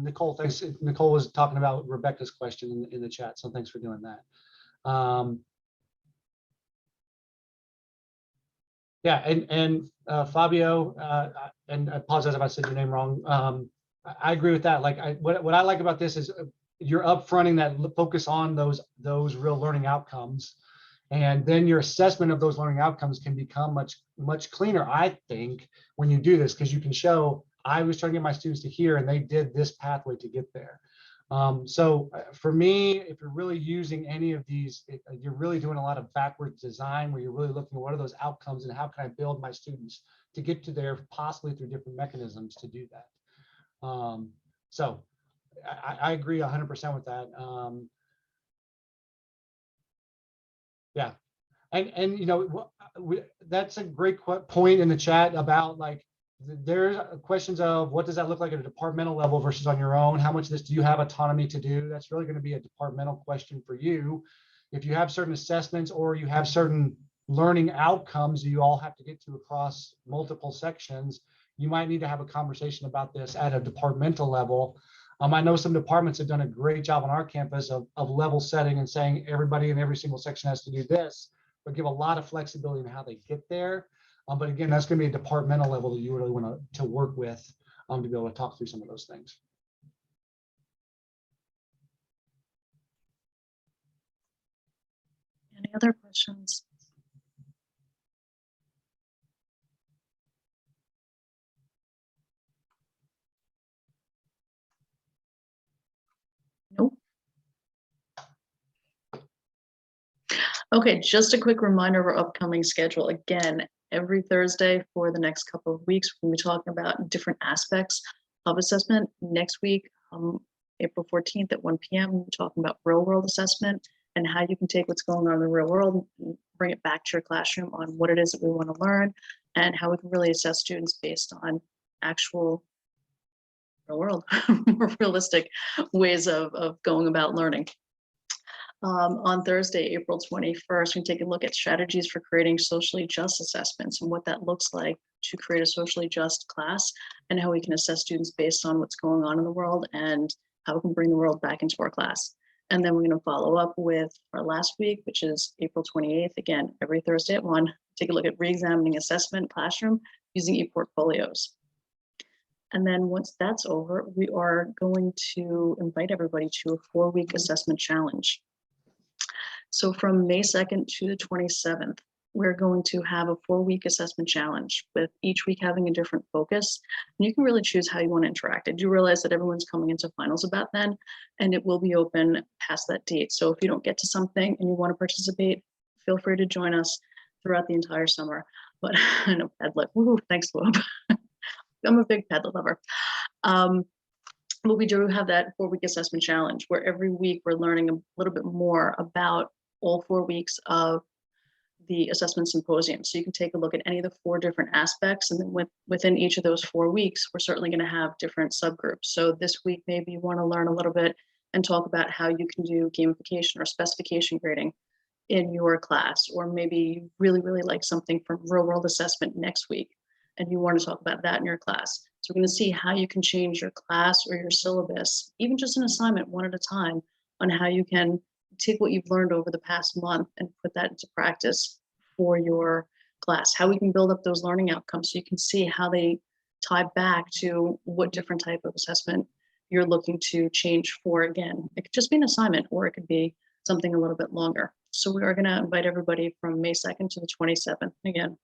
Nicole, thanks. Nicole was talking about Rebecca's question in the chat, so thanks for doing that. Yeah, and Fabio, and I apologize if I said your name wrong. I agree with that. Like, what I like about this is you're upfronting that focus on those real learning outcomes, and then your assessment of those learning outcomes can become much cleaner, I think, when you do this, because you can show, I was trying to get my students to here and they did this pathway to get there. So for me, if you're really using any of these, you're really doing a lot of backwards design where you're really looking at what are those outcomes and how can I build my students to get to there, possibly through different mechanisms to do that. So I agree 100% with that. Yeah, and that's a great point in the chat about, like, there's questions of what does that look like at a departmental level versus on your own? How much of this do you have autonomy to do? That's really going to be a departmental question for you. If you have certain assessments or you have certain learning outcomes you all have to get to across multiple sections, you might need to have a conversation about this at a departmental level. I know some departments have done a great job on our campus of level setting and saying everybody in every single section has to do this, but give a lot of flexibility in how they get there. But again, that's going to be a departmental level that you really want to work with to be able to talk through some of those things. Any other questions? Nope. Okay, just a quick reminder of our upcoming schedule. Again, every Thursday for the next couple of weeks, we'll be talking about different aspects of assessment. Next week, April 14th at 1 p.m., we'll be talking about real world assessment and how you can take what's going on in the real world and bring it back to your classroom on what it is that we want to learn and how we can really assess students based on actual real world, more realistic ways of going about learning. On Thursday, April 21st, we take a look at strategies for creating socially just assessments and what that looks like to create a socially just class and how we can assess students based on what's going on in the world and how we can bring the world back into our class. And then we're going to follow up with our last week, which is April 28th. Again, every Thursday at 1, take a look at re-examining assessment classroom using e-portfolios. And then once that's over, we are going to invite everybody to a 4-week assessment challenge. So from May 2nd to the 27th, we're going to have a 4-week assessment challenge with each week having a different focus. And you can really choose how you want to interact. I do realize that everyone's coming into finals about then, and it will be open past that date. So if you don't get to something and you want to participate, feel free to join us throughout the entire summer. But I know Padlet, woohoo, thanks, Swoop. I'm a big Padlet lover. But we do have that 4-week assessment challenge where every week we're learning a little bit more about all 4 weeks of the assessment symposium. So you can take a look at any of the 4 different aspects, and then within each of those 4 weeks, we're certainly going to have different subgroups. So this week, maybe you want to learn a little bit and talk about how you can do gamification or specification grading in your class, or maybe you really, really like something from real world assessment next week, and you want to talk about that in your class. So we're going to see how you can change your class or your syllabus, even just an assignment one at a time, on how you can take what you've learned over the past month and put that into practice for your class, how we can build up those learning outcomes so you can see how they tie back to what different type of assessment you're looking to change for. Again, it could just be an assignment, or it could be something a little bit longer. So we are going to invite everybody from May 2nd to the 27th. Again,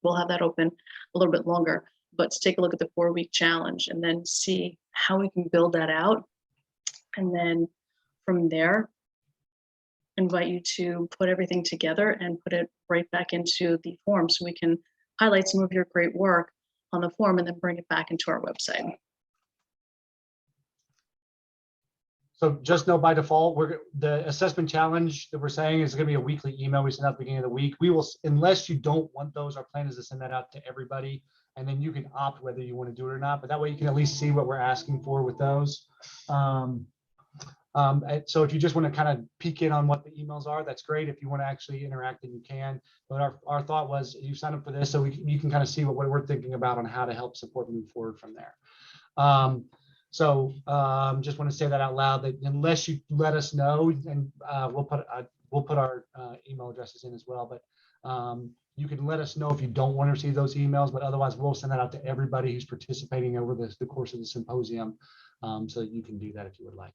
we'll have that open a little bit longer, but to take a look at the 4-week challenge and then see how we can build that out. And then from there, invite you to put everything together and put it right back into the form so we can highlight some of your great work on the form and then bring it back into our website. So just know by default, the assessment challenge that we're saying is going to be a weekly email we send out at the beginning of the week. We will, unless you don't want those, our plan is to send that out to everybody, and then you can opt whether you want to do it or not. But that way you can at least see what we're asking for with those. So if you just want to kind of peek in on what the emails are, that's great. If you want to actually interact, then you can. But our thought was you sign up for this so you can kind of see what we're thinking about on how to help support move forward from there. Just want to say that out loud, that unless you let us know, and we'll put our email addresses in as well, but you can let us know if you don't want to receive those emails, but otherwise we'll send that out to everybody who's participating over the course of the symposium, so you can do that if you would like.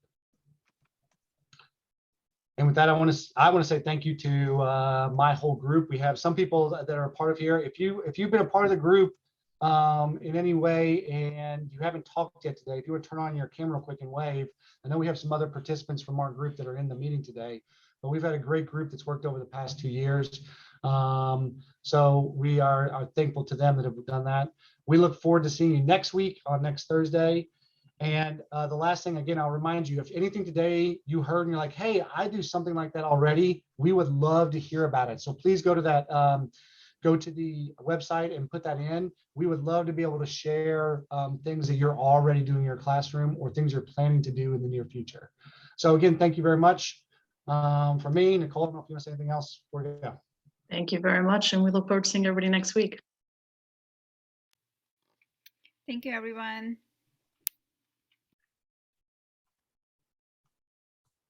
And with that, I want to say thank you to my whole group. We have some people that are a part of here. If you've been a part of the group in any way and you haven't talked yet today, if you would turn on your camera real quick and wave. I know we have some other participants from our group that are in the meeting today, but we've had a great group that's worked over the past 2 years. So we are thankful to them that have done that. We look forward to seeing you next week on next Thursday. And the last thing, again, I'll remind you, if anything today you heard and you're like, hey, I do something like that already, we would love to hear about it. So please go to that, go to the website and put that in. We would love to be able to share things that you're already doing in your classroom or things you're planning to do in the near future. So again, thank you very much for me. Nicole, I don't know if you want to say anything else before we go. Thank you very much. And we look forward to seeing everybody next week. Thank you, everyone.